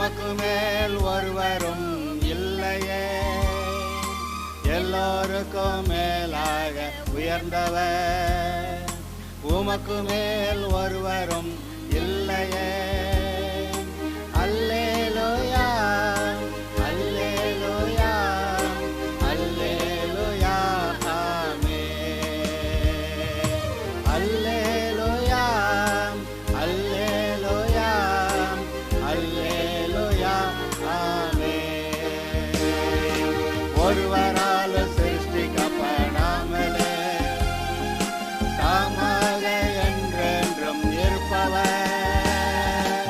உமக்கு மேல் ஒருவரும் இல்லையே, எல்லோருக்கும் மேலாக உயர்ந்தவர். உமக்கு மேல் ஒருவரும் இல்லையே. அல்லேலூயா, அல்லேலூயா, அல்லேலூயா, ஆமென். அல்லேலூயா, அல்லேலூயா, அல்லேலூயா, ஆமென். ஒருவரால் சிருஷ்டிக்கப்படாமலே தாமாக என்றென்றும் இருப்பவர்,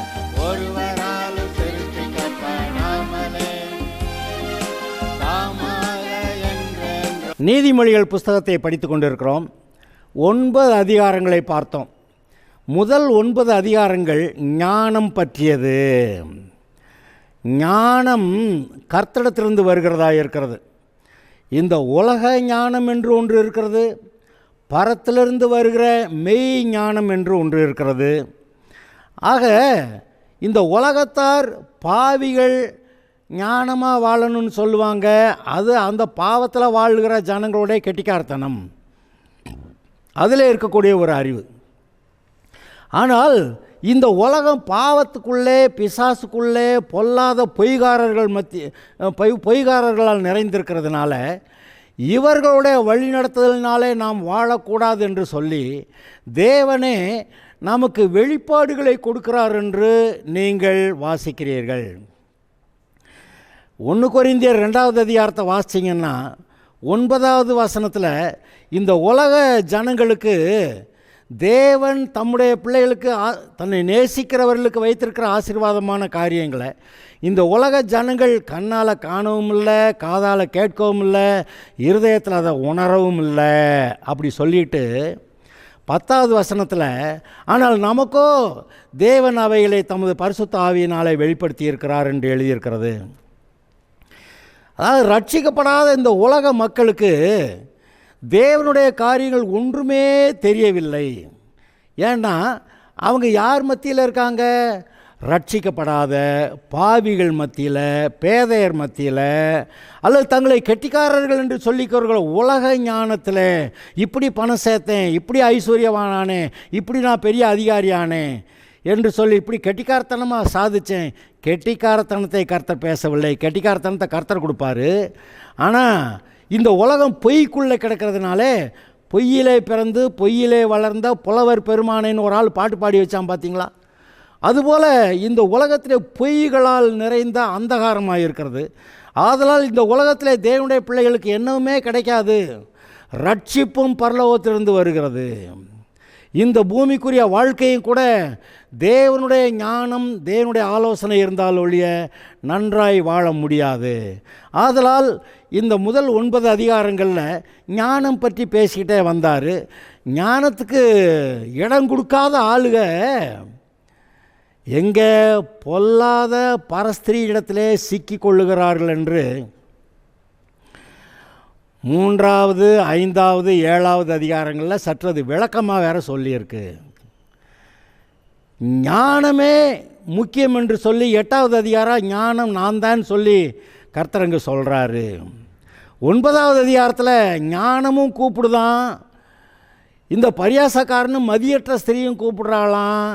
ஒருவரால் சிருஷ்டிக்கப்படாமலே தாமாக என்றென்றும். நீதிமொழிகள் புஸ்தகத்தை படித்து கொண்டிருக்கிறோம். 9 அதிகாரங்களை பார்த்தோம். முதல் 9 அதிகாரங்கள் ஞானம் பற்றியது. ஞானம் கர்த்தரிடத்திலிருந்து வருகிறதா இருக்கிறது. இந்த உலக ஞானம் என்று ஒன்று இருக்கிறது, பரத்திலிருந்து வருகிற மெய் ஞானம் என்று ஒன்று இருக்கிறது. ஆக இந்த உலகத்தார் பாவிகள் ஞானமாக வாழணும்னு சொல்லுவாங்க. அது அந்த பாவத்தில் வாழ்கிற ஜனங்களுடைய கெட்டிக்காரத்தனம், அதில் இருக்கக்கூடிய ஒரு அறிவு. ஆனால் இந்த உலகம் பாவத்துக்குள்ளே, பிசாசுக்குள்ளே, பொல்லாத பொய்காரர்களால் நிறைந்திருக்கிறதுனால இவர்களுடைய வழிநடத்துதலினாலே நாம் வாழக்கூடாது என்று சொல்லி தேவனே நமக்கு வெளிப்பாடுகளை கொடுக்கிறார் என்று நீங்கள் வாசிக்கிறீர்கள். 1 கொரிந்தியர் 2வது அதிகாரத்தை வாசிச்சிங்கன்னா 9வது வசனத்தில் இந்த உலக ஜனங்களுக்கு தேவன் தம்முடைய பிள்ளைகளுக்கு தன்னை நேசிக்கிறவர்களுக்கு வைத்திருக்கிற ஆசீர்வாதமான காரியங்களை இந்த உலக ஜனங்கள் கண்ணால் காணவும் இல்லை, காதால் கேட்கவும் இல்லை, இருதயத்தில் அதை உணரவும் இல்லை அப்படி சொல்லிட்டு 10வது வசனத்தில் ஆனால் நமக்கோ தேவன் அவைகளை தமது பரிசுத்த ஆவியினாலே வெளிப்படுத்தி இருக்கிறார் என்று எழுதியிருக்கிறது. அதாவது ரட்சிக்கப்படாத இந்த உலக மக்களுக்கு தேவனுடைய காரியங்கள் ஒன்றுமே தெரியவில்லை. ஏன்னா அவங்க யார் மத்தியில் இருக்காங்க? ரட்சிக்கப்படாத பாவிகள் மத்தியில், பேதையர் மத்தியில், அல்லது தங்களை கெட்டிக்காரர்கள் என்று சொல்லிக்கிறவர்கள் உலக ஞானத்தில் இப்படி பணம் சேர்த்தேன், இப்படி ஐஸ்வர்யவானானே, இப்படி நான் பெரிய அதிகாரியானே என்று சொல்லி இப்படி கெட்டிக்காரத்தனமாக சாதித்தேன். கெட்டிக்காரத்தனத்தை கர்த்தர் பேசவில்லை, கெட்டிக்காரத்தனத்தை கர்த்தர் கொடுப்பார். ஆனால் இந்த உலகம் பொய்க்குள்ளே கிடக்கிறதுனாலே பொய்யிலே பிறந்து பொய்யிலே வளர்ந்த புலவர் பெருமானேன்னு ஒரு ஆள் பாட்டு பாடி வச்சான் பார்த்தீங்களா? அதுபோல் இந்த உலகத்திலே பொய்களால் நிறைந்த அந்தகாரமாக இருக்கிறது. ஆதலால் இந்த உலகத்திலே தேவனுடைய பிள்ளைகளுக்கு என்னவுமே கிடைக்காது. ரட்சிப்பும் பரலோகத்திலிருந்து வருகிறது. இந்த பூமிக்குரிய வாழ்க்கையும் கூட தேவனுடைய ஞானம், தேவனுடைய ஆலோசனை இருந்தால் ஒழிய நன்றாய் வாழ முடியாது. ஆதலால் இந்த முதல் 9 அதிகாரங்களில் ஞானம் பற்றி பேசிக்கிட்டே வந்தார். ஞானத்துக்கு இடம் கொடுக்காத ஆளுக எங்கே பொல்லாத பரஸ்திரீ இடத்திலே சிக்கி கொள்ளுகிறார்கள் என்று 3வது, 5வது, 7வது அதிகாரங்களில் சற்றது விளக்கமாக வேற சொல்லியிருக்கு. ஞானமே முக்கியம் என்று சொல்லி 8வது அதிகாரம் ஞானம் நான் தான் சொல்லி கர்த்தரங்க சொல்கிறாரு. 9வது அதிகாரத்தில் ஞானமும் கூப்பிடுதான், இந்த பரியாசக்காரனும் மதியற்ற ஸ்திரீயும் கூப்பிடுறாளாம்.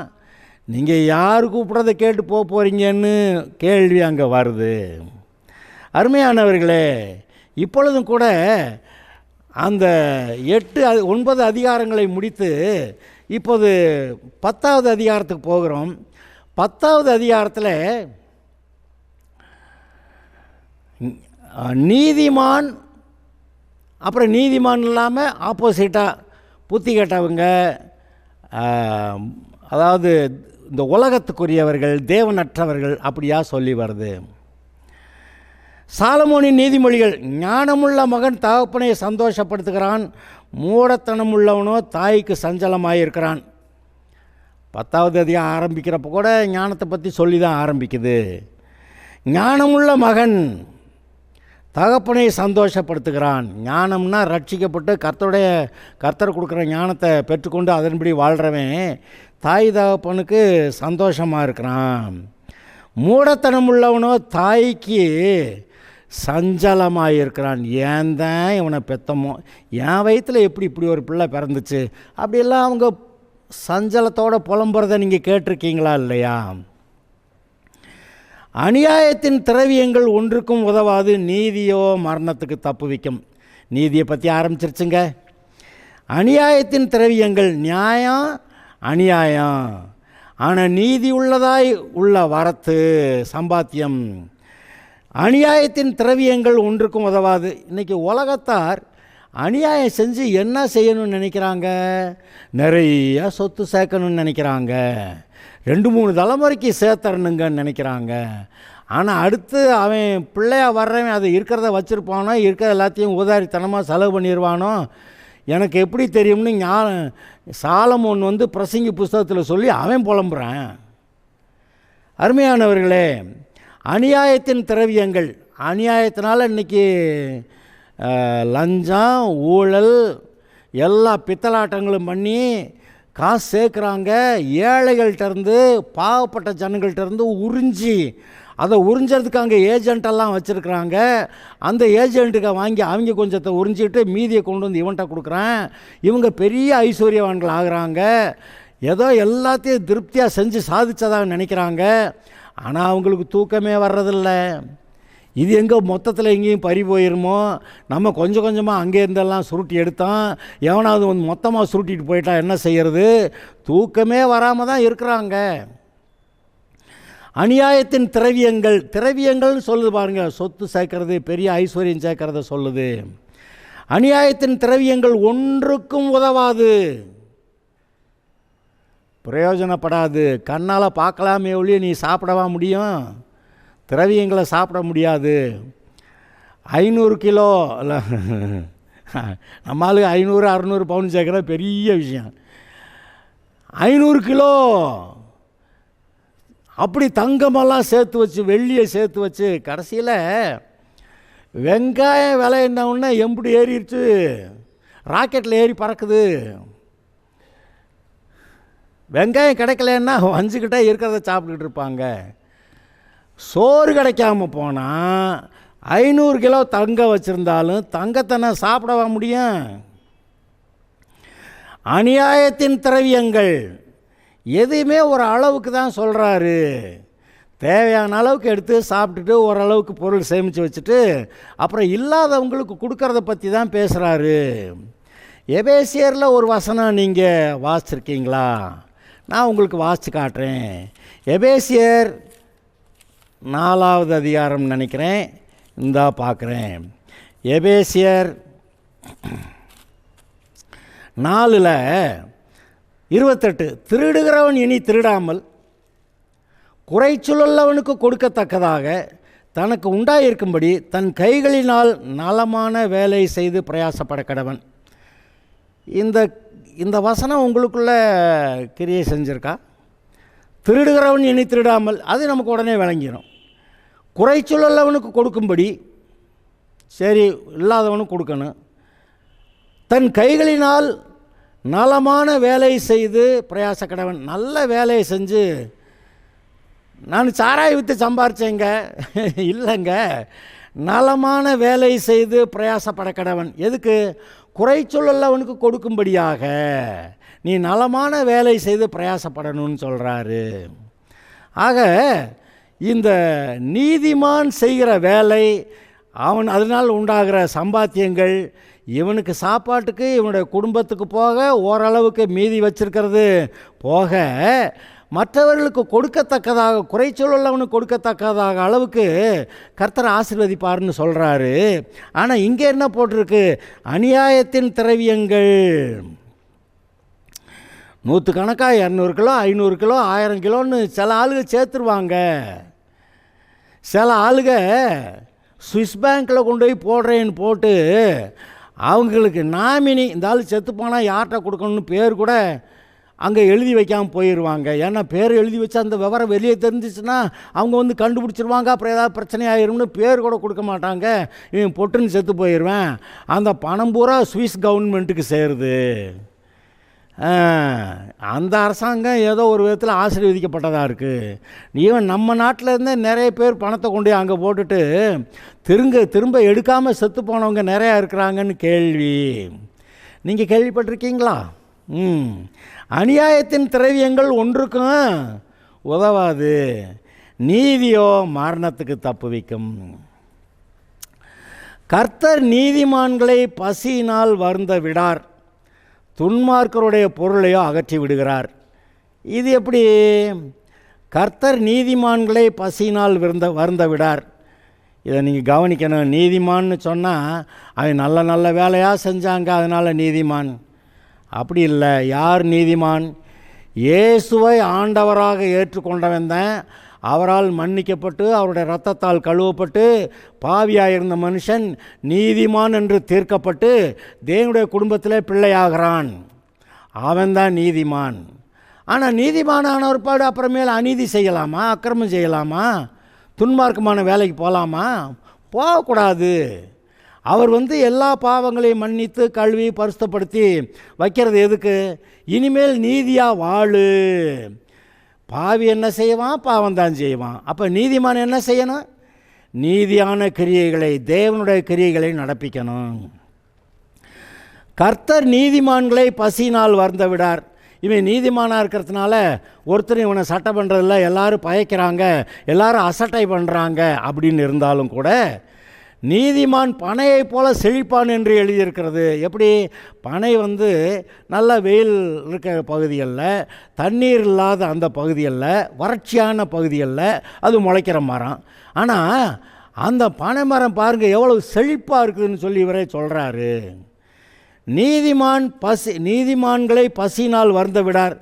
நீங்கள் யார் கூப்பிட்றதை கேட்டு போகிறீங்கன்னு கேள்வி அங்கே வருது. அருமையானவர்களே, இப்பொழுதும் கூட அந்த 9 அதிகாரங்களை முடித்து இப்போது 10வது அதிகாரத்துக்கு போகிறோம். 10வது அதிகாரத்தில் நீதிமான், அப்புறம் நீதிமான் இல்லாமல் ஆப்போசிட்டாக புத்தி கேட்டவங்க, அதாவது இந்த உலகத்துக்குரியவர்கள், தேவனற்றவர்கள் அப்படியா சொல்லி வருது. சாலமோனின் நீதிமொழிகள்: ஞானமுள்ள மகன் தகப்பனை சந்தோஷப்படுத்துகிறான், மூடத்தனம் உள்ளவனோ தாய்க்கு சஞ்சலமாயிருக்கிறான். 10வது அதிகாரம் ஆரம்பிக்கிறப்ப கூட ஞானத்தை பற்றி சொல்லி தான் ஆரம்பிக்குது. ஞானமுள்ள மகன் தகப்பனை சந்தோஷப்படுத்துகிறான். ஞானம்னா ரட்சிக்கப்பட்டு கர்த்தர் கொடுக்குற ஞானத்தை பெற்றுக்கொண்டு அதன்படி வாழ்கிறவன் தாய் தகப்பனுக்கு சந்தோஷமாக இருக்கிறான். மூடத்தனம் உள்ளவனோ தாய்க்கு சஞ்சலமாக இருக்கிறான். ஏன் தான் இவனை பெத்தமோ, என் வயிற்றில் இப்படி ஒரு பிள்ளை பிறந்துச்சு அப்படியெல்லாம் அவங்க சஞ்சலத்தோடு புலம்புறதை நீங்கள் கேட்டிருக்கீங்களா இல்லையா? அநியாயத்தின் திரவியங்கள் ஒன்றுக்கும் உதவாது, நீதியோ மரணத்துக்கு தப்புவிக்கும். நீதியை பற்றி ஆரம்பிச்சிருச்சுங்க. அநியாயத்தின் திரவியங்கள் நியாயம் அநியாயம், ஆனால் நீதி உள்ளதாய் உள்ள வரத்து சம்பாத்தியம். அநியாயத்தின் திரவியங்கள் ஒன்றுக்கும் உதவாது. இன்றைக்கி உலகத்தார் அநியாயம் செஞ்சு என்ன செய்யணும்னு நினைக்கிறாங்க? நிறைய சொத்து சேர்க்கணும்னு நினைக்கிறாங்க, 2-3 தலைமுறைக்கு சேர்த்தரணுங்கன்னு நினைக்கிறாங்க. ஆனால் அடுத்து அவன் பிள்ளையாக வர்றவன் அது இருக்கிறத வச்சுருப்பானோ, இருக்கிற எல்லாத்தையும் உதாரித்தனமாக செலவு பண்ணிடுவானோ, எனக்கு எப்படி தெரியும்னு சாலமோன் பிரசங்கி புஸ்தகத்தில் சொல்லி அவன் புலம்புறான். அருமையானவர்களே, அநியாயத்தின் திரவியங்கள், அநியாயத்தினால இன்றைக்கி லஞ்சம் ஊழல் எல்லா பித்தலாட்டங்களும் பண்ணி காசு சேர்க்குறாங்க. ஏழைகள்கிட்டருந்து பாவப்பட்ட ஜனங்கள்கிட்டருந்து உறிஞ்சி, அதை உறிஞ்சறதுக்கு அங்கே ஏஜென்ட்டெல்லாம் வச்சுருக்குறாங்க. அந்த ஏஜென்ட்டுக்கு வாங்கி அவங்க கொஞ்சத்தை உறிஞ்சிட்டு மீதியை கொண்டு வந்து இவன்கிட்ட கொடுக்குறான். இவங்க பெரிய ஐஸ்வர்யவான்கள் ஆகிறாங்க. ஏதோ எல்லாத்தையும் திருப்தியாக செஞ்சு சாதித்ததாக நினைக்கிறாங்க. ஆனால் அவங்களுக்கு தூக்கமே வர்றதில்ல. இது எங்கே மொத்தத்தில் எங்கேயும் பறி போயிருமோ, நம்ம கொஞ்சம் கொஞ்சமாக அங்கே இருந்தெல்லாம் சுருட்டி எடுத்தோம், எவனாவது மொத்தமாக சுருட்டிட்டு போயிட்டா என்ன செய்கிறது? தூக்கமே வராமல் தான் இருக்கிறாங்க. அநியாயத்தின் திரவியங்கள்னு சொல்லுது பாருங்கள். சொத்து சேர்க்கறது, பெரிய ஐஸ்வர்யம் சேர்க்கறத சொல்லுது. அநியாயத்தின் திரவியங்கள் ஒன்றுக்கும் உதவாது, பிரயோஜனப்படாது. கண்ணால் பார்க்கலாமே ஒழிய நீ சாப்பிடவா முடியும்? திரவியங்களை சாப்பிட முடியாது. 500 கிலோ இல்லை, நம்மளுக்கு 500-600 பவுன் சேர்க்குற பெரிய விஷயம். 500 கிலோ அப்படி தங்கமெல்லாம் சேர்த்து வச்சு, வெள்ளியை சேர்த்து வச்சு, கடைசியில் வெங்காயம் விலை என்னவுன்னா எம்புடி ஏறிடுச்சு, ராக்கெட்டில் ஏறி பறக்குது. வெங்காயம் கிடைக்கலன்னா வஞ்சிக்கிட்டே இருக்கிறத சாப்பிட்டுக்கிட்டு இருப்பாங்க. சோறு கிடைக்காம போனால் 500 கிலோ தங்கம் வச்சுருந்தாலும் தங்கத்தை நான் சாப்பிடவா முடியும்? அநியாயத்தின் திரவியங்கள் எதையுமே ஒரு அளவுக்கு தான் சொல்கிறாரு. தேவையான அளவுக்கு எடுத்து சாப்பிட்டுட்டு ஓரளவுக்கு பொருள் சேமித்து வச்சுட்டு அப்புறம் இல்லாதவங்களுக்கு கொடுக்கறத பற்றி தான் பேசுகிறாரு. எபேசியரில் ஒரு வசனம் நீங்கள் வாசிச்சிருக்கீங்களா? நான் உங்களுக்கு வாசித்து காட்டுறேன். எபேசியர் 4வது அதிகாரம் நினைக்கிறேன், இந்தா பார்க்குறேன். எபேசியர் 4:28, திருடுகிறவன் இனி திருடாமல் குறைச்சொல்லவனுக்கு கொடுக்கத்தக்கதாக தனக்கு உண்டாயிருக்கும்படி தன் கைகளினால் நலமான வேலை செய்து பிரயாசப்பட கடவன். இந்த வசனம் உங்களுக்குள்ள கிரியை செஞ்சுருக்கா? திருடுகிறவன் இனி திருடாமல், அது நமக்கு உடனே விளங்கிடும். குறைச்சொல்லவனுக்கு கொடுக்கும்படி, சரி இல்லாதவனுக்கு கொடுக்கணும். தன் கைகளினால் நலமான வேலை செய்து பிரயாச கடவன். நல்ல வேலையை செஞ்சு, நான் சாராய விற்று சம்பாரித்தேங்க இல்லைங்க, நலமான வேலை செய்து பிரயாசப்பட கடவன். எதுக்கு? குறைச்சொல்லவனுக்கு கொடுக்கும்படியாக நீ நலமான வேலை செய்து பிரயாசப்படணும்னு சொல்கிறாரு. ஆக இந்த நீதிமான் செய்கிற வேலை, அவன் அதனால் உண்டாகிற சம்பாத்தியங்கள், இவனுக்கு சாப்பாட்டுக்கு இவனுடைய குடும்பத்துக்கு போக ஓரளவுக்கு மீதி வச்சிருக்கிறது போக மற்றவர்களுக்கு கொடுக்கத்தக்கதாக, குறைச்சொல்லவனுக்கு கொடுக்கத்தக்கதாக அளவுக்கு கர்த்தர் ஆசீர்வதிப்பார்னு சொல்கிறாரு. ஆனால் இங்கே என்ன போட்டிருக்கு? அநியாயத்தின் திரவியங்கள். 100 கணக்காக 200 கிலோ 500 கிலோ 1000 கிலோன்னு சில ஆளுக சேர்த்துருவாங்க. சில ஆளுக சுவிஸ் பேங்க்கில் கொண்டு போய் போடுறேன்னு போட்டு அவங்களுக்கு நாமினி, இந்த ஆள் செத்து போனால் யார்கிட்ட கொடுக்கணும்னு பேர் கூட அங்கே எழுதி வைக்காமல் போயிடுவாங்க. ஏன்னா பேர் எழுதி வச்சா அந்த விவரம் வெளியே தெரிஞ்சிச்சுன்னா அவங்க கண்டுபிடிச்சிருவாங்க, அப்புறம் ஏதாவது பிரச்சனை ஆயிரும்னு பேர் கூட கொடுக்க மாட்டாங்க. இவன் பொட்டுன்னு செத்து போயிடுவேன். அந்த பணம் பூரா சுவிஸ் கவர்மெண்ட்டுக்கு சேருது. அந்த அரசாங்கம் ஏதோ ஒரு விதத்தில் ஆசீர்வதிக்கப்பட்டதாக இருக்குது. ஈவன் நம்ம நாட்டில் இருந்தே நிறைய பேர் பணத்தை கொண்டு அங்கே போட்டுட்டு திரும்ப எடுக்காமல் செத்து போனவங்க நிறையா இருக்கிறாங்கன்னு கேள்வி. நீங்கள் கேள்விப்பட்டிருக்கீங்களா? அநியாயத்தின் திரவியங்கள் ஒன்றுக்கும் உதவாது, நீதியோ மரணத்துக்கு தப்புவிக்கும். கர்த்தர் நீதிமான்களை பசியினால் வருந்த விடார், துன்மார்க்கருடைய பொருளையோ அகற்றி விடுகிறார். இது எப்படி? கர்த்தர் நீதிமான்களை பசியினால் வருந்த விடார். இதை நீங்கள் கவனிக்கணும். நீதிமான்னு சொன்னால் அவன் நல்ல நல்ல வேலையாக செஞ்சாங்க அதனால் நீதிமான். அப்படி இல்லை. யார் நீதிமான்? இயேசுவை ஆண்டவராக ஏற்றுக்கொண்டவன் தான் அவரால் மன்னிக்கப்பட்டு அவருடைய இரத்தத்தால் கழுவப்பட்டு பாவியாக இருந்த மனுஷன் நீதிமான் என்று தீர்க்கப்பட்டு தேவனுடைய குடும்பத்தில் பிள்ளையாகிறான். அவன்தான் நீதிமான். ஆனால் நீதிமானான ஒருபாடு அப்புறமேல் அநீதி செய்யலாமா? அக்கிரமம் செய்யலாமா? துன்மார்க்கமான வேலைக்கு போகலாமா? போகக்கூடாது. அவர் எல்லா பாவங்களையும் மன்னித்து கழுவி பரிசுத்தப்படுத்தி வைக்கிறது எதுக்கு? இனிமேல் நீதியாக வாழு. பாவி என்ன செய்வான்? பாவம்தான் செய்வான். அப்போ நீதிமான் என்ன செய்யணும்? நீதியான கிரியைகளை, தேவனுடைய கிரியைகளை நடப்பிக்கணும். கர்த்தர் நீதிமான்களை பசியினால் வருந்த விடார். இவன் நீதிமானாக இருக்கிறதுனால ஒருத்தர் இவனை சட்டை பண்ணுறதில்ல, எல்லோரும் பயக்கிறாங்க, எல்லாரும் அசட்டை பண்ணுறாங்க அப்படின்னு இருந்தாலும் கூட நீதிமான் பனையை போல செழிப்பான் என்று எழுதியிருக்கிறது. எப்படி? பனை நல்ல வெயில் இருக்கிற பகுதிகளில், தண்ணீர் இல்லாத அந்த பகுதிகளில், வறட்சியான பகுதிகளில் அது முளைக்கிற மரம். ஆனால் அந்த பனை மரம் பாருங்கள் எவ்வளவு செழிப்பாக இருக்குதுன்னு சொல்லி இவரே சொல்கிறாரு. நீதிமான்களை பசியினால் வருந்த விடார்.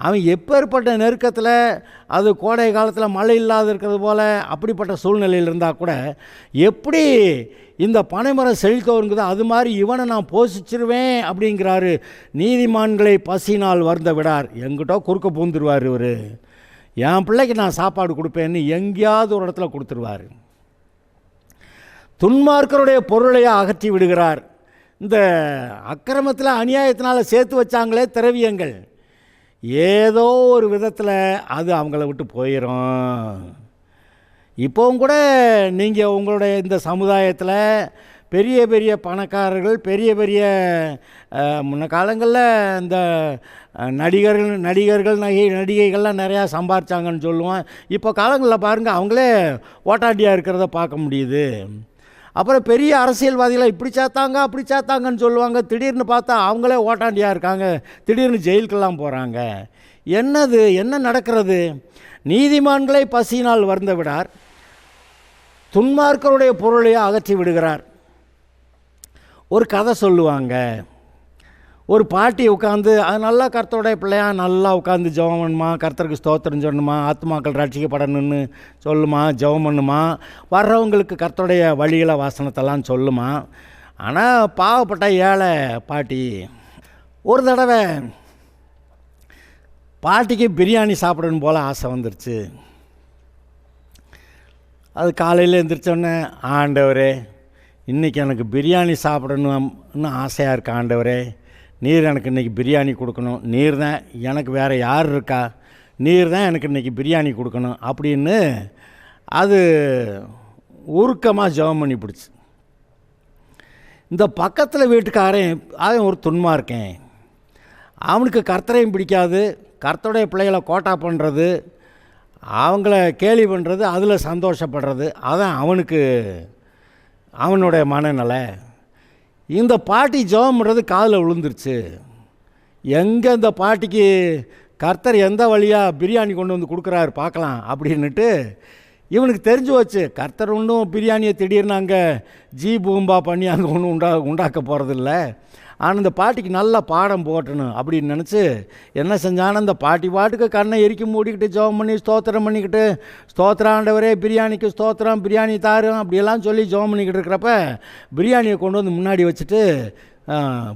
அவன் எப்பேற்பட்ட நெருக்கத்தில், அது கோடை காலத்தில் மழை இல்லாத இருக்கிறது போல் அப்படிப்பட்ட சூழ்நிலையில் இருந்தால் கூட எப்படி இந்த பனைமரம் செழித்தவருங்குதோ அது மாதிரி இவனை நான் போஷிச்சிருவேன் அப்படிங்கிறாரு. நீதிமான்களை பசியினால் வருந்த விடார். எங்கிட்ட குறுக்க பூந்துருவார் இவர். என் பிள்ளைக்கு நான் சாப்பாடு கொடுப்பேன்னு எங்கேயாவது ஒரு இடத்துல கொடுத்துருவார். துன்மார்க்கருடைய பொருளையை அகற்றி விடுகிறார். இந்த அக்கிரமத்தில் அநியாயத்தினால் சேர்த்து வச்சாங்களே திரவியங்கள், ஏதோ ஒரு விதத்தில் அது அவங்கள விட்டு போயிடும். இப்போவும் கூட நீங்கள் உங்களுடைய இந்த சமுதாயத்தில் பெரிய பெரிய பணக்காரர்கள், பெரிய பெரிய முன்ன காலங்களில் இந்த நடிகர்கள் நடிகைகள்லாம் நிறையா சம்பாரிச்சாங்கன்னு சொல்லுவோம். இப்போ காலங்களில் பாருங்கள் அவங்களே ஓட்டாண்டியாக இருக்கிறத பார்க்க முடியுது. அப்புறம் பெரிய அரசியல்வாதிகளை இப்படி சேர்த்தாங்க அப்படி சேர்த்தாங்கன்னு சொல்லுவாங்க. திடீர்னு பார்த்தா அவங்களே ஓட்டாண்டியாக இருக்காங்க, திடீர்னு ஜெயிலுக்கெல்லாம் போகிறாங்க. என்ன நடக்கிறது? நீதிமான்களை பசியினால் வருந்த விடார், துன்மார்க்கருடைய பொருளையை அகற்றி விடுகிறார். ஒரு கதை சொல்லுவாங்க. ஒரு பாட்டி உட்காந்து, அது நல்லா கர்த்தருடைய பிள்ளையா நல்லா உட்காந்து ஜெபம் பண்ணுமா, கர்த்தருக்கு ஸ்தோத்திரம் சொல்லணுமா, ஆத்மாக்கள் ரட்சிக்கப்படணும்னு சொல்லுமா, ஜெபம் பண்ணுமா, வர்றவங்களுக்கு கர்த்தருடைய வழிகளை வாசனத்தெல்லாம் சொல்லுமா. ஆனால் பாவப்பட்ட ஏழை பாட்டி. ஒரு தடவை பாட்டிக்கு பிரியாணி சாப்பிடணும் போல் ஆசை வந்துருச்சு. அது காலையில் எழுந்திரிச்சோடனே, ஆண்டவரே இன்றைக்கி எனக்கு பிரியாணி சாப்பிடணும்னு ஆசையாக இருக்கு, ஆண்டவரே நீர் எனக்கு இன்றைக்கி பிரியாணி கொடுக்கணும், நீர் தான் எனக்கு வேறு யார் இருக்கா, நீர் தான் எனக்கு இன்றைக்கி பிரியாணி கொடுக்கணும் அப்படின்னு அது உருக்கமாக ஜெபம் பண்ணி பிடிச்சி. இந்த பக்கத்தில் வீட்டுக்காரன் அவன் ஒரு துன்மார்க்கன். அவனுக்கு கர்த்தரையும் பிடிக்காது, கர்த்தருடைய பிள்ளைகளை கோட்டா பண்ணுறது, அவங்கள கேலி பண்ணுறது, அதில் சந்தோஷப்படுறது, அதான் அவனுக்கு அவனுடைய மனநிலை. இந்த பாட்டி ஜெபம் பண்ணுறது காதில் விழுந்துருச்சு. எங்கே இந்த பாட்டிக்கு கர்த்தர் எந்த வழியாக பிரியாணி கொண்டு வந்து கொடுக்குறாரு பார்க்கலாம் அப்படின்னுட்டு இவனுக்கு தெரிஞ்சு வச்சு, கர்த்தர் ஒன்றும் பிரியாணியை திடீர்னு அங்கே பூம்பா பண்ணி அங்கே ஒன்றும் உண்டாக்க போகிறதில்ல. ஆனால் இந்த பாட்டிக்கு நல்ல பாடம் போட்டணும் அப்படின்னு நினச்சி என்ன செஞ்சானோ, அந்த பாட்டி பாட்டுக்கு கண்ணை எரிக்கி மூடிக்கிட்டு ஜெபம் பண்ணி ஸ்தோத்திரம் பண்ணிக்கிட்டு, ஸ்தோத்திரம் ஆண்டவரே பிரியாணிக்கு ஸ்தோத்திரம், பிரியாணி தாரும் அப்படியெல்லாம் சொல்லி ஜெபம் பண்ணிக்கிட்டு இருக்கிறப்ப பிரியாணியை கொண்டு வந்து முன்னாடி வச்சுட்டு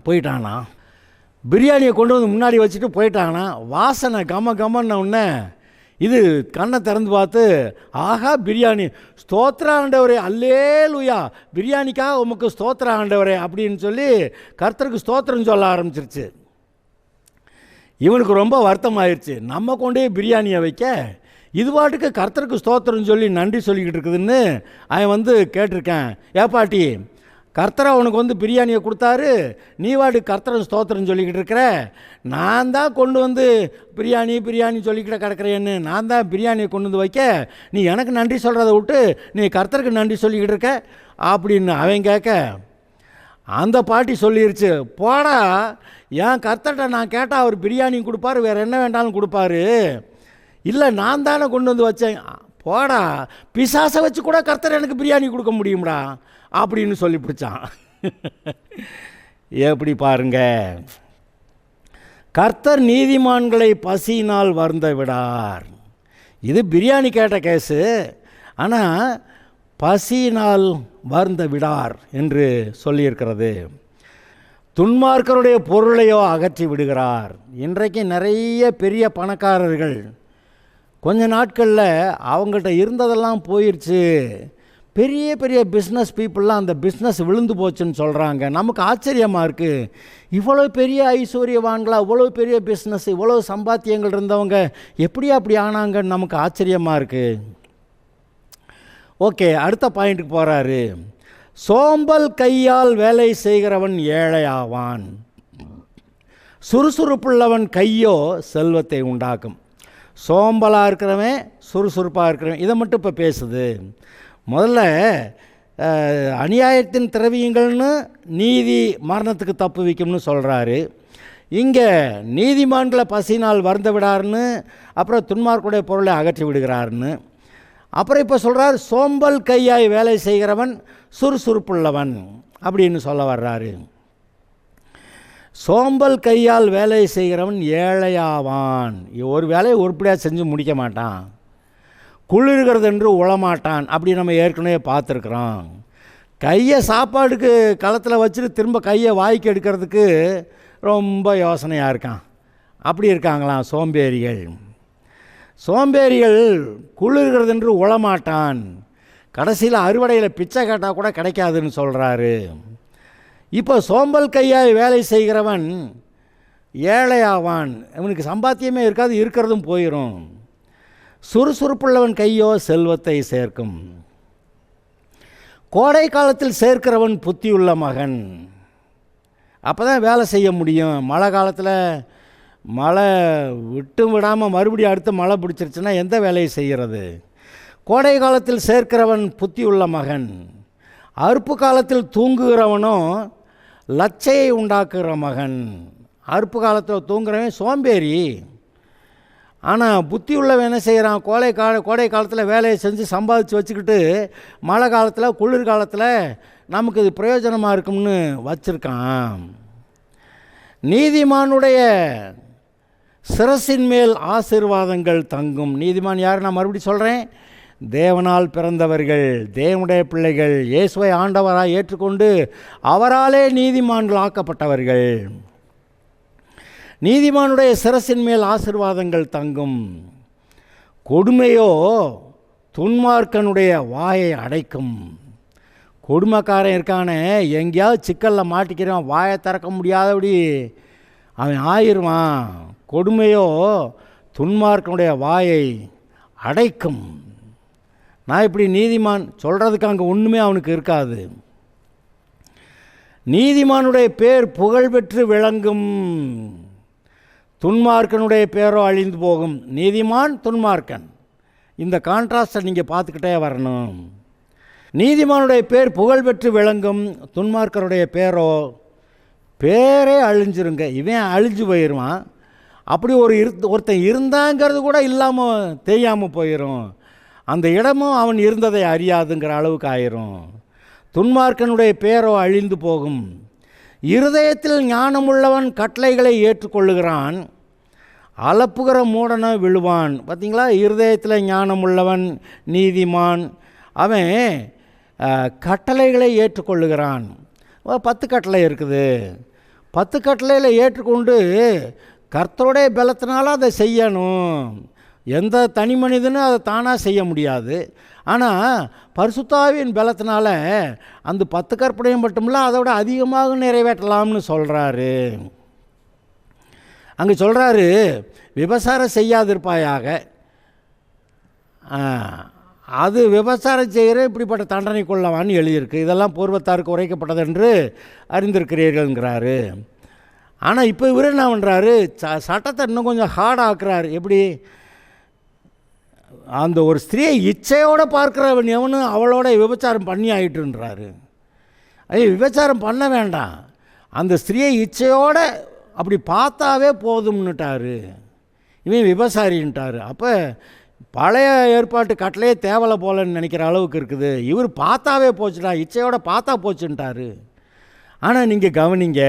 போயிட்டானா. பிரியாணியை கொண்டு வந்து முன்னாடி வச்சுட்டு போயிட்டானா. வாசனை கமன்னு உடனே இது கண்ணை திறந்து பார்த்து, ஆஹா பிரியாணி, ஸ்தோத்திர ஆண்டவரே, அல்லேலூயா, பிரியாணிக்காக உமக்கு ஸ்தோத்திர ஆண்டவரே அப்படின்னு சொல்லி கர்த்தருக்கு ஸ்தோத்திரம் சொல்ல ஆரம்பிச்சிருச்சு. இவனுக்கு ரொம்ப வருத்தம் ஆயிடுச்சு. நம்ம கொண்டே பிரியாணியை வைக்க இது பாட்டுக்கு கர்த்தருக்கு ஸ்தோத்திரம் சொல்லி நன்றி சொல்லிக்கிட்டு இருக்குதுன்னு அவன் கேட்டிருக்கேன். ஏப்பாட்டி, கர்த்தரை அவனுக்கு பிரியாணியை கொடுத்தாரு, நீ வாட்டு கர்த்தரை ஸ்தோத்திரம் சொல்லிக்கிட்டு இருக்கிற, நான் தான் கொண்டு பிரியாணி சொல்லிக்கிட்ட கிடக்கிறேன்னு நான் தான் பிரியாணியை கொண்டு வைக்க, நீ எனக்கு நன்றி சொல்கிறத விட்டு நீ கர்த்தருக்கு நன்றி சொல்லிக்கிட்டு இருக்க அப்படின்னு அவன் கேட்க, அந்த பாட்டி சொல்லிருச்சு, போடா, என் கர்த்தர்கிட்ட நான் கேட்டால் அவர் பிரியாணி கொடுப்பாரு, வேறு என்ன வேண்டாலும் கொடுப்பாரு, இல்லை நான் தானே கொண்டு வச்சேன், போடா, பிசாசை வச்சு கூட கர்த்தர் எனக்கு பிரியாணி கொடுக்க முடியும்டா அப்படின்னு சொல்லி பிடிச்சான். எப்படி பாருங்க, கர்த்தர் நீதிமான்களை பசியினால் வருந்த விடார். இது பிரியாணி கேட்ட கேஸு, ஆனால் பசியினால் வருந்த விடார் என்று சொல்லியிருக்கிறது. துன்மார்க்கருடைய பொருளையோ அகற்றி விடுகிறார். இன்றைக்கு நிறைய பெரிய பணக்காரர்கள் கொஞ்ச நாட்களில் அவங்கள்ட்ட இருந்ததெல்லாம் போயிடுச்சு, பெரிய பெரிய பிஸ்னஸ் பீப்புளெலாம் அந்த பிஸ்னஸ் விழுந்து போச்சுன்னு சொல்கிறாங்க. நமக்கு ஆச்சரியமாக இருக்குது, இவ்வளோ பெரிய ஐஸ்வர்யவான்களா, இவ்வளோ பெரிய பிஸ்னஸ், இவ்வளோ சம்பாத்தியங்கள் இருந்தவங்க எப்படி அப்படி ஆனாங்கன்னு நமக்கு ஆச்சரியமாக இருக்குது. ஓகே, அடுத்த பாயிண்ட்டுக்கு போகிறாரு. சோம்பல் கையால் வேலை செய்கிறவன் ஏழையாவான், சுறுசுறுப்புள்ளவன் கையோ செல்வத்தை உண்டாக்கும். சோம்பலாக இருக்கிறவன், சுறுசுறுப்பாக இருக்கிறவன், இதை மட்டும் இப்போ பேசுது. முதல்ல அநியாயத்தின் திரவியங்கள்னு நீதி மரணத்துக்கு தப்பு வைக்கும்னு சொல்கிறாரு. இங்கே நீதிமான்களை பசினால் வருந்த விடாருன்னு, அப்புறம் துன்மார்க்குடைய பொருளை அகற்றி விடுகிறாருன்னு, அப்புறம் இப்போ சொல்கிறார் சோம்பல் கையாய் வேலை செய்கிறவன் சுறுசுறுப்புள்ளவன் அப்படின்னு சொல்ல வர்றாரு. சோம்பல் கையால் வேலை செய்கிறவன் ஏழையாவான். ஒரு வேலையை உருப்படியாக செஞ்சு முடிக்க மாட்டான், குளிர்கிறது என்று உழமாட்டான். அப்படி நம்ம ஏற்கனவே பார்த்துருக்குறோம். கையை சாப்பாடுக்கு களத்தில் வச்சுட்டு திரும்ப கையை வாய்க்கு எடுக்கிறதுக்கு ரொம்ப யோசனையாக இருக்கான். அப்படி இருக்காங்களாம் சோம்பேறிகள். சோம்பேறிகள் குளிர்கிறது என்று உழமாட்டான், கடைசியில் அறுவடையில் பிச்சை கேட்டால் கூட கிடைக்காதுன்னு சொல்கிறாரு. இப்போ சோம்பல் கையாய் வேலை செய்கிறவன் ஏழையாவான், இவனுக்கு சம்பாத்தியமே இருக்காது, இருக்கிறதும் போயிடும். சுறுசுறுப்புள்ளவன் கையோ செல்வத்தை சேர்க்கும். கோடை காலத்தில் சேர்க்கிறவன் புத்தியுள்ள மகன், அப்போ தான் வேலை செய்ய முடியும். மழை காலத்தில் மழை விட்டு விடாமல் மறுபடியும் அடுத்து மழை பிடிச்சிருச்சுன்னா எந்த வேலையை செய்கிறது? கோடை காலத்தில் சேர்க்கிறவன் புத்தியுள்ள மகன். அறுப்பு காலத்தில் தூங்குகிறவனும் லட்சையை உண்டாக்குகிற மகன். அறுப்பு காலத்தில் தூங்குறவன் சோம்பேறி, ஆனால் புத்தி உள்ளவன் என்ன செய்கிறான்? கோடை காலத்தில் வேலையை செஞ்சு சம்பாதிச்சு வச்சுக்கிட்டு மழை காலத்தில் குளிர் காலத்தில் நமக்கு இது பிரயோஜனமாக இருக்கும்னு வச்சுருக்கான். நீதிமானுடைய சிரசின் மேல் ஆசீர்வாதங்கள் தங்கும். நீதிமான் யார்? நான் மறுபடியும் சொல்கிறேன், தேவனால் பிறந்தவர்கள், தேவனுடைய பிள்ளைகள், இயேசுவை ஆண்டவராக ஏற்றுக்கொண்டு அவராலே நீதிமான்கள் ஆக்கப்பட்டவர்கள். நீதிமானுடைய சிரசின் மேல் ஆசீர்வாதங்கள் தங்கும். கொடுமையோ துன்மார்க்கனுடைய வாயை அடைக்கும். கொடுமைக்காரன் இருக்கானே, எங்கேயாவது சிக்கலில் மாட்டிக்கிறான், வாயை திறக்க முடியாதபடி அவன் ஆயிடுவான். கொடுமையோ துன்மார்க்கனுடைய வாயை அடைக்கும். நான் இப்படி நீதிமான் சொல்கிறதுக்கு அங்கே ஒன்றுமே அவனுக்கு இருக்காது. நீதிமானுடைய பேர் புகழ் பெற்று விளங்கும், துன்மார்க்கனுடைய பேரோ அழிந்து போகும். நீதிமான், துன்மார்க்கன், இந்த கான்ட்ராஸ்டை நீங்கள் பார்த்துக்கிட்டே வரணும். நீதிமானுடைய பேர் புகழ் பெற்று விளங்கும், துன்மார்க்கருடைய பேரே அழிஞ்சிருங்க. இவன் அழிஞ்சு போயிடுவான். அப்படி ஒருத்தன் இருந்தாங்கிறது கூட இல்லாமல் தெரியாமல் போயிடும். அந்த இடமும் அவன் இருந்ததை அறியாதுங்கிற அளவுக்கு ஆயிரும். துன்மார்க்கனுடைய பேரோ அழிந்து போகும். இருதயத்தில் ஞானமுள்ளவன் கட்டளைகளை ஏற்றுக்கொள்ளுகிறான், அலப்புகிற மூடனோ விழுவான். பார்த்திங்களா, இருதயத்தில் ஞானமுள்ளவன் நீதிமான், அவன் கட்டளைகளை ஏற்றுக்கொள்ளுகிறான். 10 கட்டளை இருக்குது. 10 கட்டளையில் ஏற்றுக்கொண்டு கர்த்தருடைய பலத்தினால அதை செய்யணும். எந்த தனி மனிதனும் அதை தானாக செய்ய முடியாது. ஆனால் பரிசுத்தாவின் பலத்தினால அந்த 10 கற்பனையும் மட்டுமில்ல, அதை விட அதிகமாக நிறைவேற்றலாம்னு சொல்கிறாரு. அங்கே சொல்கிறாரு, விபசாரம் செய்யாதிருப்பாயாக, அது விபசாரம் செய்கிற இப்படிப்பட்ட தண்டனை கொள்ளவான்னு எழுதியிருக்கு. இதெல்லாம் பூர்வத்தாருக்கு உரைக்கப்பட்டது என்று அறிந்திருக்கிறீர்கள்ங்கிறாரு. ஆனால் இப்போ இவர் என்ன பண்ணுறாரு, சட்டத்தை இன்னும் கொஞ்சம் ஹார்ட் ஆக்குறாரு. எப்படி? அந்த ஒரு ஸ்திரீயை இச்சையோடு பார்க்குறவன் எவனும் அவளோட விபச்சாரம் பண்ணி ஆகிட்டுன்றாரு. ஐயோ, விபச்சாரம் பண்ண வேண்டாம், அந்த ஸ்திரீயை இச்சையோடு அப்படி பார்த்தாவே போதும்னுட்டார். இவன் விபசாரின்ட்டார். அப்போ பழைய ஏற்பாட்டு கட்டளையே தேவலை போலன்னு நினைக்கிற அளவுக்கு இருக்குது. இவர் பார்த்தாவே போச்சுடா, இச்சையோட பார்த்தா போச்சுன்ட்டார். ஆனால் நீங்கள் கவனிங்க,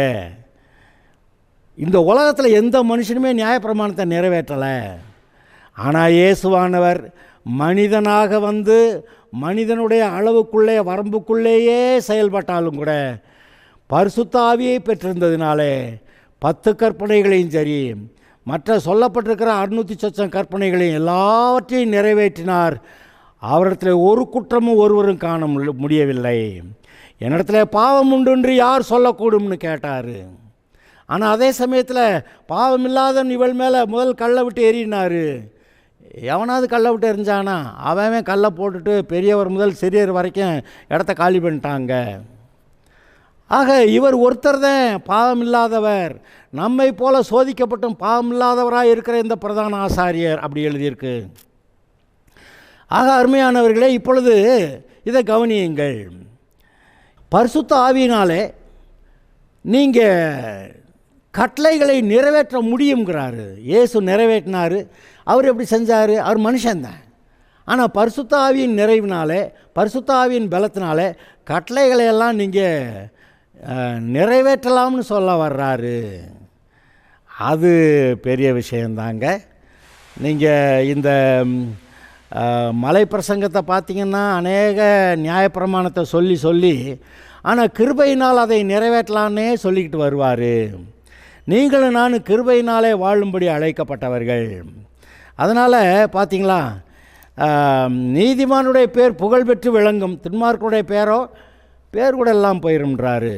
இந்த உலகத்தில் எந்த மனுஷனுமே நியாயப்பிரமாணத்தை நிறைவேற்றலை. ஆனால் இயேசுவானவர் மனிதனாக வந்து மனிதனுடைய அளவுக்குள்ளே வரம்புக்குள்ளேயே செயல்பட்டாலும் கூட பரிசுத்த ஆவியை பெற்றிருந்ததினாலே 10 கற்பனைகளையும் சரி, மற்ற சொல்லப்பட்டிருக்கிற 600 சொச்சம் கற்பனைகளையும் எல்லாவற்றையும் நிறைவேற்றினார். அவரிடத்தில் ஒரு குற்றமும் ஒருவரும் காண முடியவில்லை. என்னிடத்தில் பாவம் உண்டு என்று யார் சொல்லக்கூடும்னு கேட்டார். ஆனால் அதே சமயத்தில் பாவம் இல்லாதவன் இவள் மேலே முதல் கல்லை விட்டு எறினார். எவனாவது கல்லை விட்டு எறிஞ்சானா? அவன் கல்லை போட்டுட்டு பெரியவர் முதல் சிறியவர் வரைக்கும் இடத்த காலி பண்ணிட்டாங்க. ஆக இவர் ஒருத்தர் தான் பாவம் இல்லாதவர். நம்மை போல சோதிக்கப்பட்டும் பாவம் இல்லாதவராக இருக்கிற இந்த பிரதான ஆசாரியர் அப்படி எழுதியிருக்கு. ஆக அருமையானவர்களே, இப்பொழுது இதை கவனியுங்கள். பரிசுத்த ஆவியினாலே நீங்கள் கட்டளைகளை நிறைவேற்ற முடியுங்கிறாரு. இயேசு நிறைவேற்றினார். அவர் எப்படி செஞ்சார்? அவர் மனுஷன்தான். ஆனால் பரிசுத்த ஆவியின் நிறைவினாலே, பரிசுத்த ஆவியின் பலத்தினாலே கட்டளைகளையெல்லாம் நீங்கள் நிறைவேற்றலாம்னு சொல்ல வர்றாரு. அது பெரிய விஷயந்தாங்க. நீங்கள் இந்த மலை பிரசங்கத்தை பார்த்திங்கன்னா அநேக நியாயப்பிரமாணத்தை சொல்லி ஆனால் கிருபையினால் அதை நிறைவேற்றலான்னே சொல்லிக்கிட்டு வருவார். நீங்களும் நானும் கிருபையினாலே வாழும்படி அழைக்கப்பட்டவர்கள். அதனால் பார்த்திங்களா, நீதிமானுடைய பேர் புகழ் பெற்று விளங்கும், துன்மார்க்கனுடைய பேர் கூட எல்லாம் போயிரும்ன்றாரு.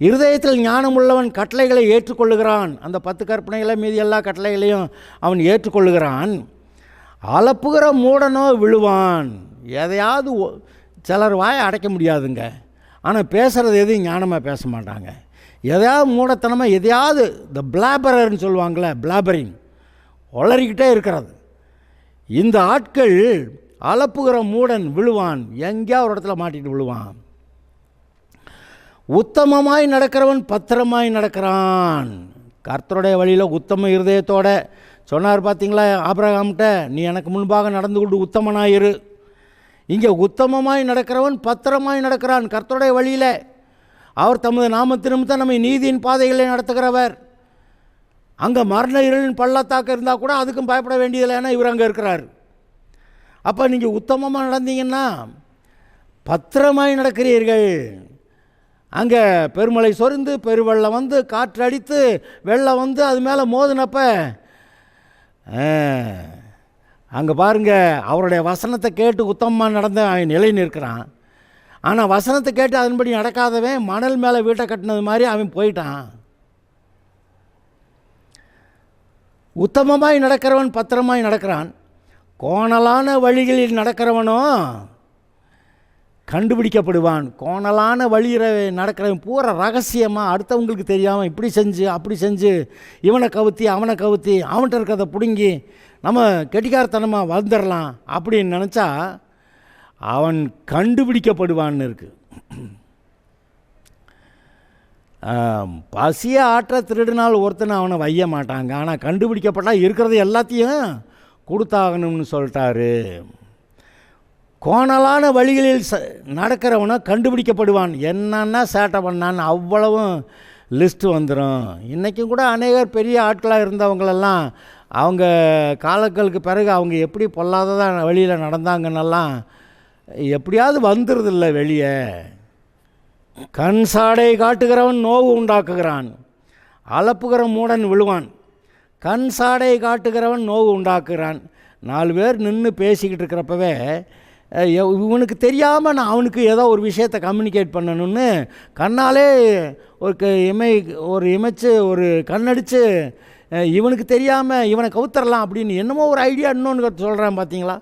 இருதயத்தில் ஞானம் உள்ளவன் கட்டளைகளை ஏற்றுக்கொள்ளுகிறான். அந்த 10 கற்பனைகளை மீதி எல்லா கட்டளைகளையும் அவன் ஏற்றுக்கொள்ளுகிறான். அளப்புகிற மூடனோ விழுவான். எதையாவது சிலர் வாயை அடைக்க முடியாதுங்க, ஆனால் பேசுகிறது எதையும் ஞானமாக பேச மாட்டாங்க. எதையாவது மூடத்தனமாக எதையாவது இந்த பிளாபரர்னு சொல்லுவாங்களே, பிளாபரிங், உளறிக்கிட்டே இருக்கிறது. இந்த ஆட்கள் அளப்புகிற மூடன் விழுவான், எங்கேயா ஒரு இடத்துல மாட்டிட்டு விழுவான். உத்தமமாய் நடக்கிறவன் பத்திரமாய் நடக்கிறான். கர்த்தருடைய வழியில் உத்தம இருதயத்தோட சொன்னார். பார்த்தீங்களா ஆபிரகாம்கிட்ட, நீ எனக்கு முன்பாக நடந்து கொண்டு உத்தமனாயிரு. இங்கே உத்தமமாய் நடக்கிறவன் பத்திரமாய் நடக்கிறான் கர்த்தருடைய வழியில். அவர் தமது நாமத்தினும் நம்மை நீதியின் பாதைகளை நடத்துகிறவர். அங்கே மரண இருளின் பள்ளத்தாக்க இருந்தால் கூட அதுக்கும் பயப்பட வேண்டியதில்லை, ஏன்னா இவர் அங்கே இருக்கிறார். அப்போ நீங்கள் உத்தமமாக நடந்தீங்கன்னா பத்திரமாய் நடக்கிறீர்கள். அங்கே பெருமழை சொரிந்து பெருவெள்ளம் வந்து காற்று அடித்து வெள்ளம் வந்து அது மேலே மோதினப்ப அங்கே பாருங்கள், அவருடைய வசனத்தை கேட்டு உத்தமமாக நடந்த அவன் நிலை நிற்கிறான். ஆனால் வசனத்தை கேட்டு அதன்படி நடக்காதவன் மணல் மேலே வீட்டை கட்டினது மாதிரி அவன் போயிட்டான். உத்தமமாய் நடக்கிறவன் பத்திரமாய் நடக்கிறான். கோணலான வழிகளில் நடக்கிறவனோ கண்டுபிடிக்கப்படுவான். கோணலான வழியில் நடக்கிறவன் பூரா ரகசியமாக அடுத்தவங்களுக்கு தெரியாமல் இப்படி செஞ்சு அப்படி செஞ்சு இவனை கவுத்தி அவனை கவுத்தி அவன்கிட்ட இருக்கிறத பிடுங்கி நம்ம கெட்டிக்காரத்தனமாக வந்துடலாம் அப்படின்னு நினச்சா அவன் கண்டுபிடிக்கப்படுவான்னு இருக்குது. பசியை ஆற்ற திருடினால் ஒருத்தனை அவனை வைய மாட்டாங்க, ஆனால் கண்டுபிடிக்கப்பட்டால் இருக்கிறது எல்லாத்தையும் கொடுத்தாகணும்னு சொல்லிட்டாரு. கோணலான வழிகளில் நடக்கிறவனை கண்டுபிடிக்கப்படுவான். என்னன்னா சேட்டை பண்ணான்னு அவ்வளவும் லிஸ்ட்டு வந்துடும். இன்றைக்கும் கூட அநேகர் பெரிய ஆட்களாக இருந்தவங்களெல்லாம் அவங்க காலங்களுக்கு பிறகு அவங்க எப்படி பொல்லாததான் வழியில் நடந்தாங்கன்னெல்லாம் எப்படியாவது வந்துடுறதில்ல வெளியே. கண் சாடை காட்டுகிறவன் நோவு உண்டாக்குகிறான், அளப்புகிற மூடன் விழுவான். கண் சாடை காட்டுகிறவன் நோவு உண்டாக்குகிறான். 4 பேர் நின்று பேசிக்கிட்டு இருக்கிறப்பவே இவனுக்கு தெரியாமல் நான் அவனுக்கு ஏதோ ஒரு விஷயத்தை கம்யூனிகேட் பண்ணணும்னு கண்ணாலே ஒரு இமைச்சு ஒரு கண்ணடித்து இவனுக்கு தெரியாமல் இவனை கவுத்தரலாம் அப்படின்னு என்னமோ ஒரு ஐடியா இன்னொன்று சொல்கிறான் பார்த்தீங்களா?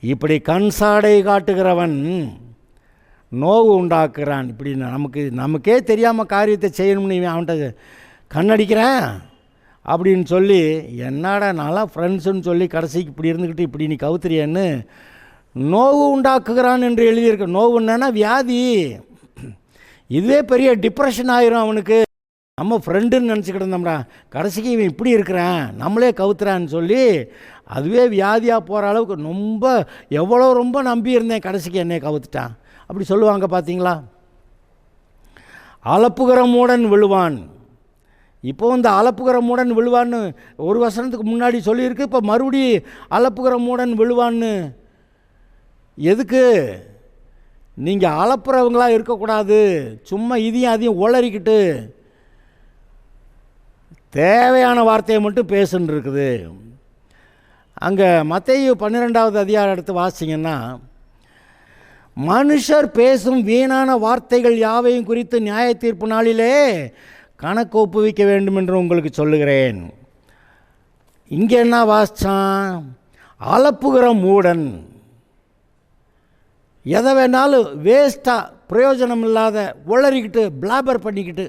இப்படி கண் சாடை காட்டுகிறவன் நோவு உண்டாக்குறான். இப்படி நமக்கே தெரியாமல் காரியத்தை செய்யணும்னு இவன் அவன்கிட்ட கண்ணடிக்கிறேன் அப்படின்னு சொல்லி, என்னடா நல்லா ஃப்ரெண்ட்ஸுன்னு சொல்லி கடைசிக்கு இப்படி இருந்துக்கிட்டு இப்படி நீ கவுத்துறியன்னு நோவு உண்டாக்குகிறான் என்று எழுதியிருக்க. நோவுன்னா வியாதி. இதுவே பெரிய டிப்ரெஷன் ஆயிரும் அவனுக்கு. நம்ம ஃப்ரெண்டுன்னு நினச்சிக்கிட்டு இருந்தோம்டா, கடைசிக்கு இவன் இப்படி இருக்கிறான் நம்மளே கவுத்துறான்னு சொல்லி அதுவே வியாதியாக போகிற அளவுக்கு ரொம்ப நம்பி இருந்தேன், கடைசிக்கு என்னை கவுத்துட்டான் அப்படி சொல்லுவாங்க பார்த்தீங்களா? அலப்புகிற மூடன் விழுவான். இப்போ இந்த அலப்புகிற மூடன் விழுவான்னு ஒரு வசனத்துக்கு முன்னாடி சொல்லியிருக்கு. இப்போ மறுபடி அலப்புகிற மூடன் விழுவான்னு எதுக்கு? நீங்கள் அலப்புறவங்களாக இருக்கக்கூடாது. சும்மா இதையும் அதையும் உளறிக்கிட்டு தேவையான வார்த்தையை மட்டும் பேசுன்னு இருக்குது. அங்கே மத்தேயு 12வது அதிகாரம் எடுத்து வாசிங்கன்னா, மனுஷர் பேசும் வீணான வார்த்தைகள் யாவையும் குறித்து நியாய தீர்ப்பு நாளிலே கணக்கு ஒப்புவிக்க வேண்டும் என்று உங்களுக்கு சொல்லுகிறேன். இங்கே என்ன வாசித்தான்? அலப்புகிற மூடன். எதை வேணாலும் வேஸ்ட்டாக பிரயோஜனம் இல்லாத உளறிக்கிட்டு பிளாபர் பண்ணிக்கிட்டு.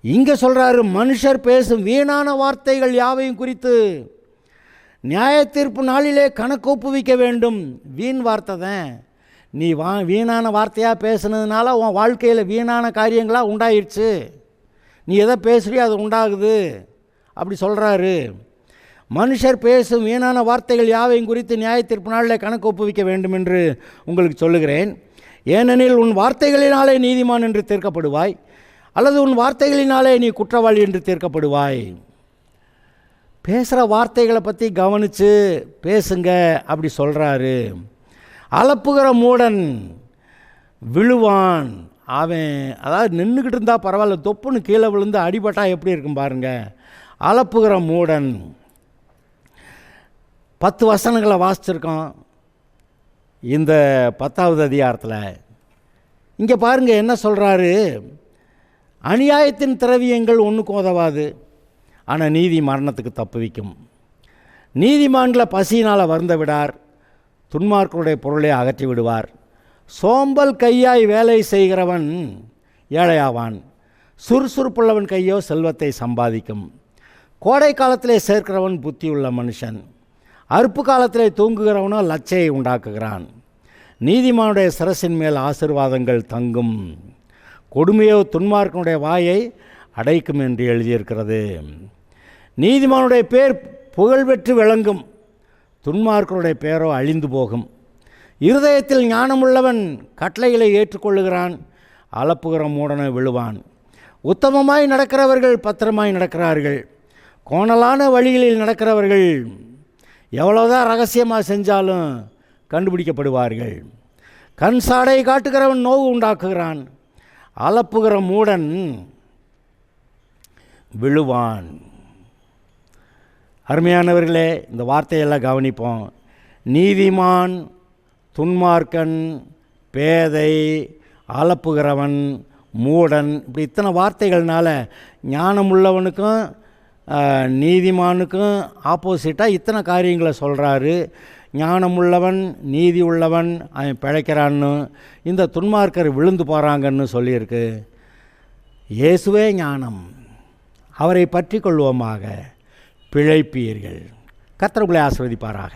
இங்கே சொல்கிறாரு, மனுஷர் பேசும் வீணான வார்த்தைகள் யாவையும் குறித்து நியாய தீர்ப்பு நாளிலே கணக்கு ஒப்புவிக்க வேண்டும். வீண் வார்த்தை தான். நீ வீணான வார்த்தையாக பேசுனதுனால உன் வாழ்க்கையில் வீணான காரியங்களாக உண்டாயிடுச்சு. நீ எதை பேசுறியோ அது உண்டாகுது அப்படி சொல்கிறாரு. மனுஷர் பேசும் வீணான வார்த்தைகள் யாவையும் குறித்து நியாய தீர்ப்பு நாளில் கணக்கு ஒப்புவிக்க வேண்டும் என்று உங்களுக்கு சொல்லுகிறேன். ஏனெனில் உன் வார்த்தைகளினாலே நீதிமான் என்று தீர்க்கப்படுவாய், அல்லது உன் வார்த்தைகளினாலே நீ குற்றவாளி என்று தீர்க்கப்படுவாய். பேசுகிற வார்த்தைகளை பற்றி கவனித்து பேசுங்க அப்படி சொல்கிறாரு. அலப்புகிற மூடன் விழுவான். அவன் அதாவது நின்றுக்கிட்டு இருந்தால் பரவாயில்ல, தொப்புன்னு கீழே விழுந்து அடிபட்டால் எப்படி இருக்கும் பாருங்கள். அலப்புகிற மூடன் 10 வசனங்களை வாசிச்சிருக்கோம் இந்த 10வது அதிகாரத்தில். இங்கே பாருங்கள் என்ன சொல்கிறாரு. அநியாயத்தின் திரவியங்கள் ஒன்றுக்கும் உதவாது, ஆனால் நீதி மரணத்துக்கு தப்புவிக்கும். நீதிமான்களை பசியினால் வருந்த விடார், துன்மார்க்கருடைய பொருளை அகற்றி விடுவார். சோம்பல் கையாய் வேலை செய்கிறவன் ஏழையாவான், சுறுசுறுப்புள்ளவன் கையோ செல்வத்தை சம்பாதிக்கும். கோடை காலத்திலே சேர்க்கிறவன் புத்தியுள்ள மனுஷன், அறுப்பு காலத்திலே தூங்குகிறவனோ லச்சையை உண்டாக்குகிறான். நீதிமானுடைய சிரசின் மேல் ஆசீர்வாதங்கள் தங்கும், கொடுமையோ துன்மார்க்கனுடைய வாயை அடைக்கும் என்று எழுதியிருக்கிறது. நீதிமானுடைய பேர் புகழ்பெற்று விளங்கும், துன்மார்க்கனுடைய பேரோ அழிந்து போகும். இருதயத்தில் ஞானமுள்ளவன் கட்டளைகளை ஏற்றுக்கொள்ளுகிறான், அலப்புகிற மூடனை விழுவான். உத்தமமாய் நடக்கிறவர்கள் பத்திரமாய் நடக்கிறார்கள், கோணலான வழிகளில் நடக்கிறவர்கள் எவ்வளோதான் ரகசியமாக செஞ்சாலும் கண்டுபிடிக்கப்படுவார்கள். கண் சாடை காட்டுகிறவன் நோவு உண்டாக்குகிறான், அலப்புகிற மூடன் விழுவான். அருமையானவர்களே, இந்த வார்த்தையெல்லாம் கவனிப்போம். நீதிமான், துன்மார்க்கன், பேதை, அலப்புகிறவன், மூடன், இப்படி இத்தனை வார்த்தைகள்னால ஞானமுள்ளவனுக்கும் நீதிமானுக்கும் ஆப்போசிட்டாக இத்தனை காரியங்களை சொல்கிறாரு. ஞானமுள்ளவன், நீதி உள்ளவன் அவன் பிழைக்கிறான்னு, இந்த துன்மார்க்கர் விழுந்து போகிறாங்கன்னு சொல்லியிருக்கு. இயேசுவே ஞானம், அவரை பற்றி கொள்வோமாக, பிழைப்பீர்கள். கர்த்தர் உங்களை ஆசீர்வதிப்பாராக.